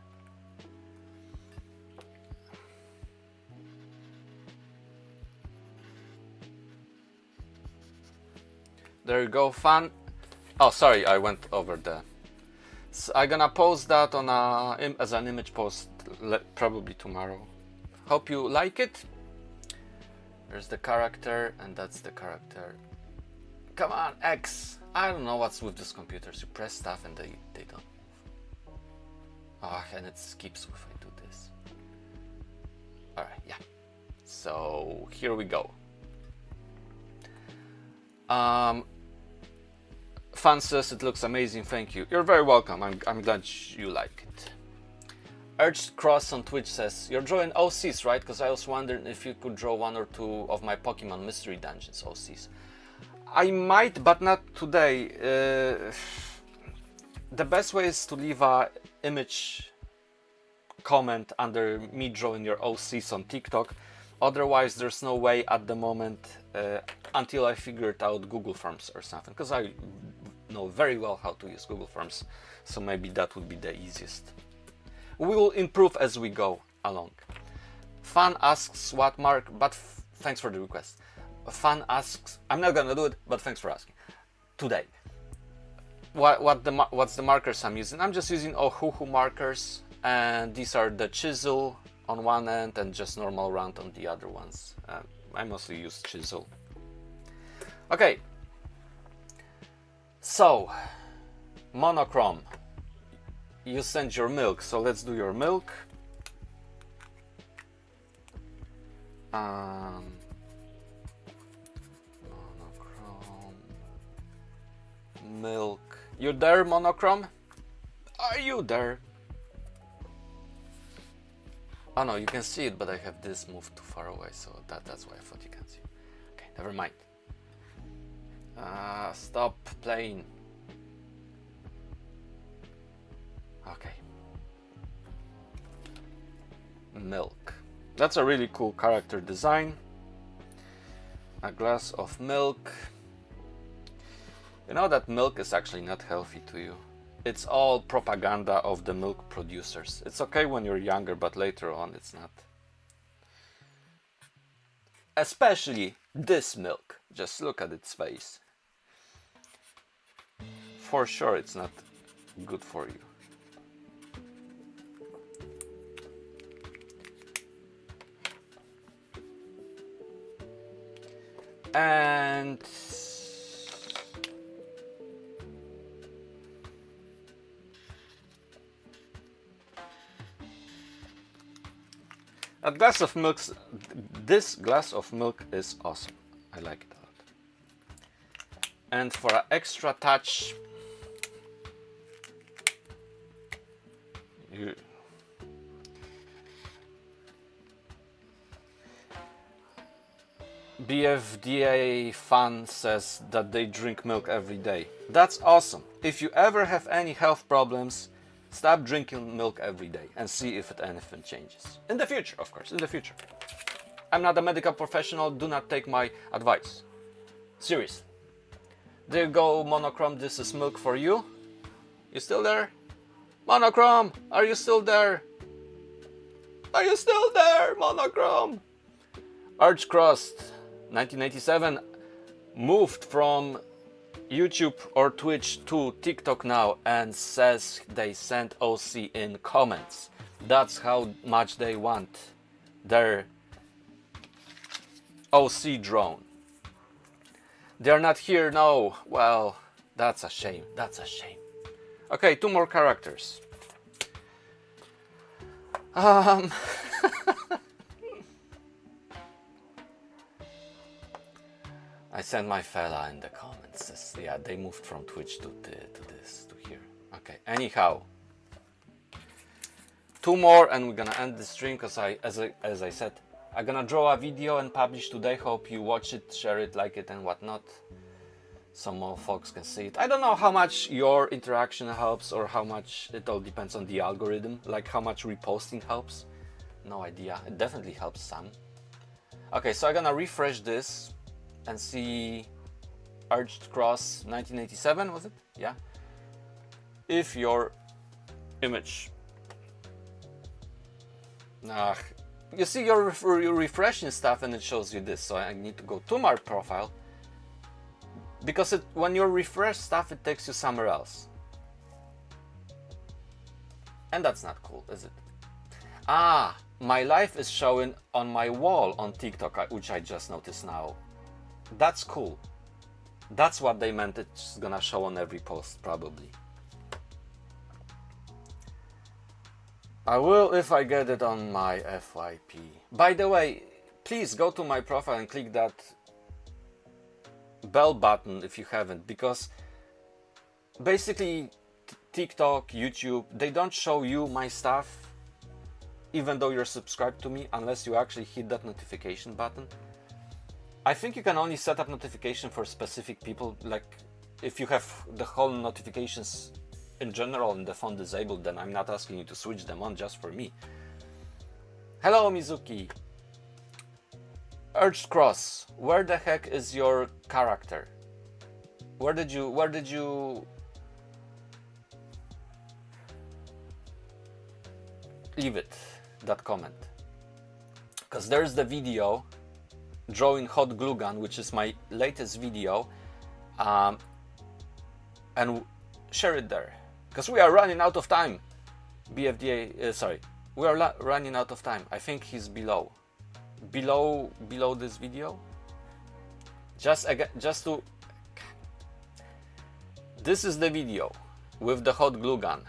There you go, fun. Oh, sorry, I went over the... So I'm gonna post that on as an image post probably tomorrow. Hope you like it. There's the character, and that's the character. Come on, X! I don't know what's with these computers. You press stuff and they don't move. Oh, and it skips if I do this. Alright, yeah. So, here we go. Fan says it looks amazing, thank you. You're very welcome, I'm glad you like it. Urged Cross on Twitch says, you're drawing OCs, right? Because I was wondering if you could draw 1 or 2 of my Pokemon Mystery Dungeons OCs. I might, but not today. The best way is to leave a image comment under me drawing your OCs on TikTok. Otherwise, there's no way at the moment until I figured out Google Forms or something. Because I know very well how to use Google Forms. So maybe that would be the easiest. We will improve as we go along. Fan asks what mark, but thanks for the request. Fan asks, I'm not gonna do it, but thanks for asking. Today, what's the markers I'm using? I'm just using Ohuhu markers, and these are the chisel on one end and just normal round on the other ones. I mostly use chisel. Okay, so monochrome. You sent your milk, so let's do your milk. Monochrome. Milk. You there, monochrome? Are you there? Oh no, you can see it, but I have this moved too far away, so that's why I thought you can't see. Okay, never mind. Stop playing. Okay. Milk. That's a really cool character design. A glass of milk. You know that milk is actually not healthy to you. It's all propaganda of the milk producers. It's okay when you're younger, but later on it's not. Especially this milk. Just look at its face. For sure it's not good for you. And a glass of milk. This glass of milk is awesome. I like it a lot. And for an extra touch, BFDA fan says that they drink milk every day. That's awesome. If you ever have any health problems, stop drinking milk every day and see if anything changes. In the future, of course, in the future. I'm not a medical professional, do not take my advice. Seriously. There you go, Monochrome, this is milk for you. You still there? Monochrome, are you still there? Are you still there, Monochrome? Archcrossed 1987 moved from YouTube or Twitch to TikTok now and says they sent OC in comments. That's how much they want their OC drone. They're not here, no. Well, that's a shame. That's a shame. Okay, 2 more characters. I sent my fella in the comments. Yeah, they moved from Twitch to here. Okay. Anyhow, 2 more, and we're gonna end the stream because as I said, I'm gonna draw a video and publish today. Hope you watch it, share it, like it, and whatnot. Some more folks can see it. I don't know how much your interaction helps or how much, it all depends on the algorithm, like how much reposting helps. No idea. It definitely helps some. Okay, so I'm gonna refresh this and see Arched Cross 1987, was it? Yeah. If your image, you see you're refreshing stuff and it shows you this, so I need to go to my profile because when you refresh stuff it takes you somewhere else, and that's not cool, is it? My life is showing on my wall on TikTok, which I just noticed now. That's cool. That's what they meant. It's gonna show on every post probably. I will if I get it on my FYP. By the way, please go to my profile and click that bell button if you haven't, because basically TikTok, YouTube, they don't show you my stuff even though you're subscribed to me unless you actually hit that notification button. I think you can only set up notification for specific people, like if you have the whole notifications in general in the phone disabled, then I'm not asking you to switch them on just for me. Hello Mizuki. Urged Cross, where the heck is your character? Where did you leave it, that comment? Because there's the video drawing hot glue gun, which is my latest video, and share it there because we are running out of time. BFDA, sorry, we are running out of time. I think he's below this video. Just to, this is the video with the hot glue gun.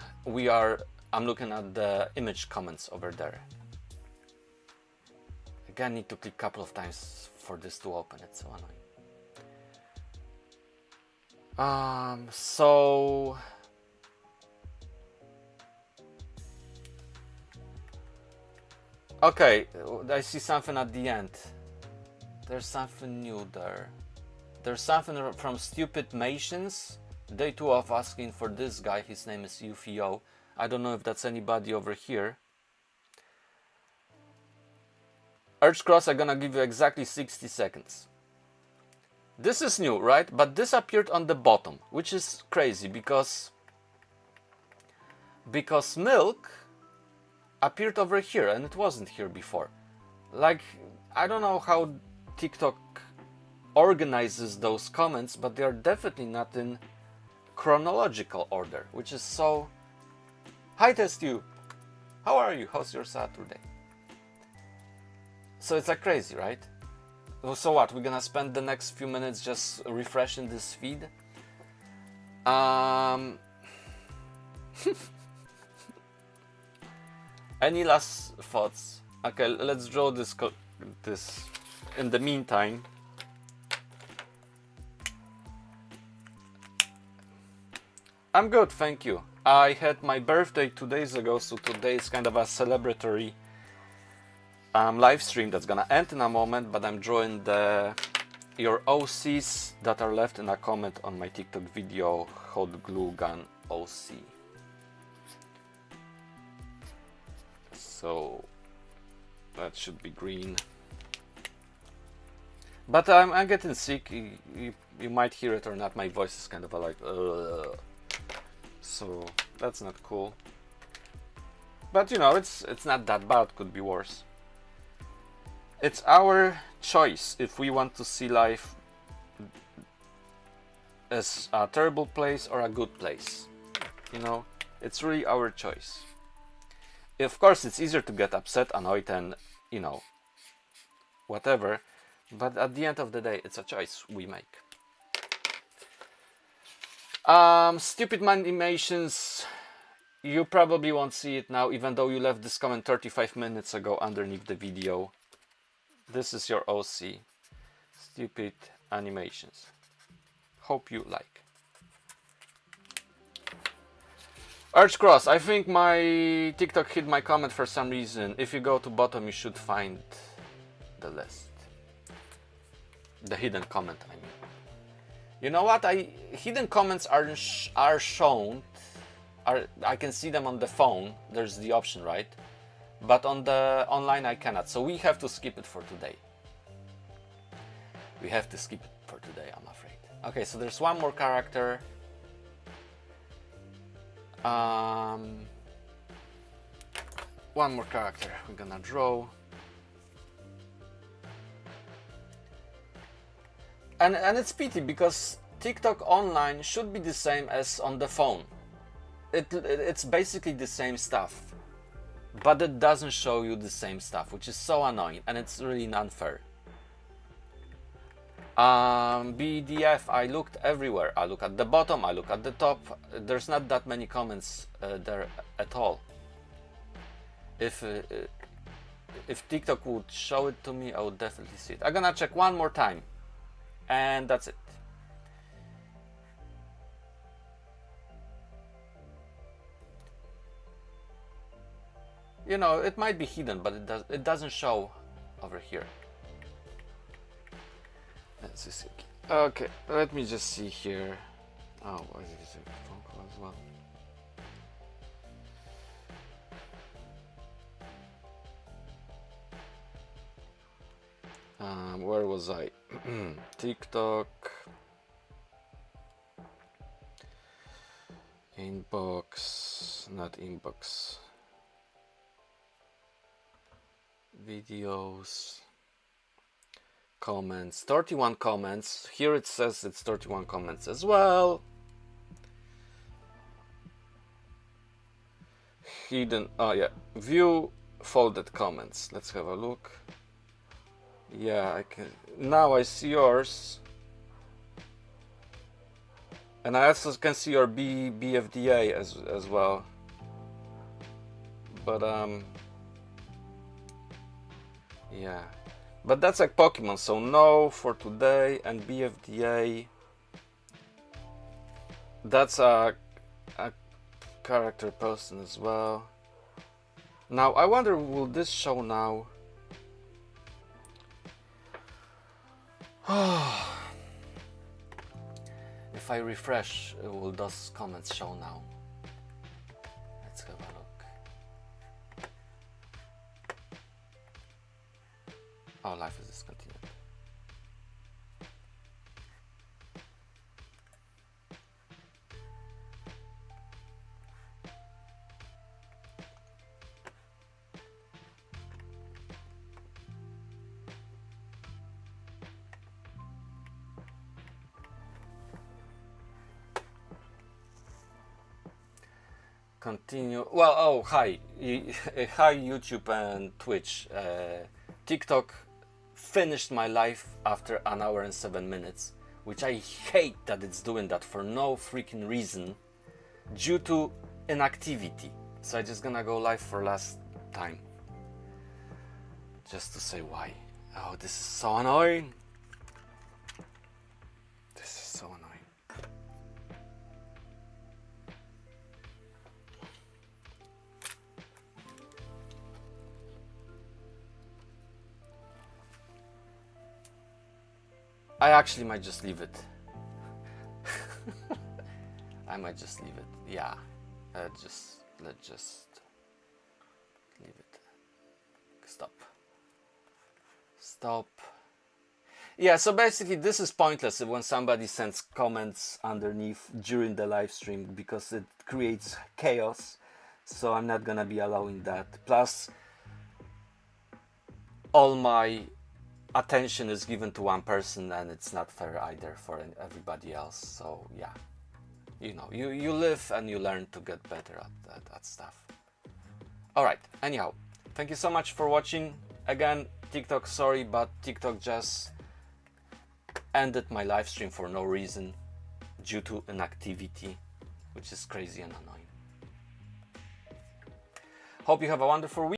I'm looking at the image comments over there. Again, need to click a couple of times for this to open. It's so annoying. So okay, I see something at the end. There's something new there. There's something from Stupid Matians. Day 2 of asking for this guy. His name is UFO. I don't know if that's anybody over here. Urge Cross, I'm gonna give you exactly 60 seconds. This is new, right? But this appeared on the bottom, which is crazy because Milk appeared over here and it wasn't here before. Like, I don't know how TikTok organizes those comments, but they are definitely not in chronological order, which is so... Hi Test You! How are you? How's your Saturday? So it's like crazy, right? So what? We're gonna spend the next few minutes just refreshing this feed. Any last thoughts? Okay, let's draw this in the meantime. I'm good, thank you. I had my birthday 2 days ago, so today is kind of a celebratory live stream that's gonna end in a moment, but I'm drawing your OCs that are left in a comment on my TikTok video, Hot Glue Gun OC. So that should be green. But I'm getting sick. You might hear it or not. My voice is kind of like, so that's not cool. But you know, it's not that bad, could be worse. It's our choice if we want to see life as a terrible place or a good place. You know, it's really our choice. Of course, it's easier to get upset, annoyed, and, you know, whatever, but at the end of the day, it's a choice we make. Stupid animations, you probably won't see it now, even though you left this comment 35 minutes ago underneath the video. This is your OC. Stupid animations. Hope you like. Archcross, I think my TikTok hid my comment for some reason. If you go to bottom, you should find the list. The hidden comment, I mean. You know what? Hidden comments are shown. I can see them on the phone. There's the option, right? But on the online, I cannot. So we have to skip it for today. We have to skip it for today, I'm afraid. Okay, so there's one more character. One more character we're gonna draw. And it's pity because TikTok online should be the same as on the phone. It's basically the same stuff, but it doesn't show you the same stuff, which is so annoying, and it's really unfair. BDF, I looked everywhere. I look at the bottom, I look at the top. There's not that many comments there at all. If TikTok would show it to me, I would definitely see it. I'm gonna check one more time, and that's it. You know, it might be hidden, but it doesn't show over here. Let's see. Okay, let me just see here. Oh, why is it a phone call as well? Where was I? TikTok. Inbox, not inbox. Videos. Comments. 31 comments. Here it says it's 31 comments as well. Hidden. Oh yeah. View folded comments. Let's have a look. Yeah, I can. Now I see yours. And I also can see your BFDA as well. But yeah. But that's like Pokemon, so no for today, and BFDA. That's a character person as well. Now I wonder, will this show now? If I refresh, will those comments show now? Let's have a look. Oh, life is discontinued. Continue. Well, oh, hi. Hi, YouTube and Twitch. TikTok finished my life after 1 hour and 7 minutes, which I hate that it's doing that for no freaking reason due to inactivity. So I'm just gonna go live for last time. Just to say why. Oh, this is so annoying. This is so annoying. I actually might just leave it. I might just leave it. Yeah. Let's just leave it. Stop. Yeah, so basically this is pointless when somebody sends comments underneath during the live stream because it creates chaos. so I'm not gonna be allowing that. Plus, all my attention is given to one person, and it's not fair either for everybody else. So yeah, you know, you live and you learn to get better at stuff. All right, anyhow, thank you so much for watching. Again, TikTok, sorry, but TikTok just ended my live stream for no reason due to inactivity, which is crazy and annoying. Hope you have a wonderful week.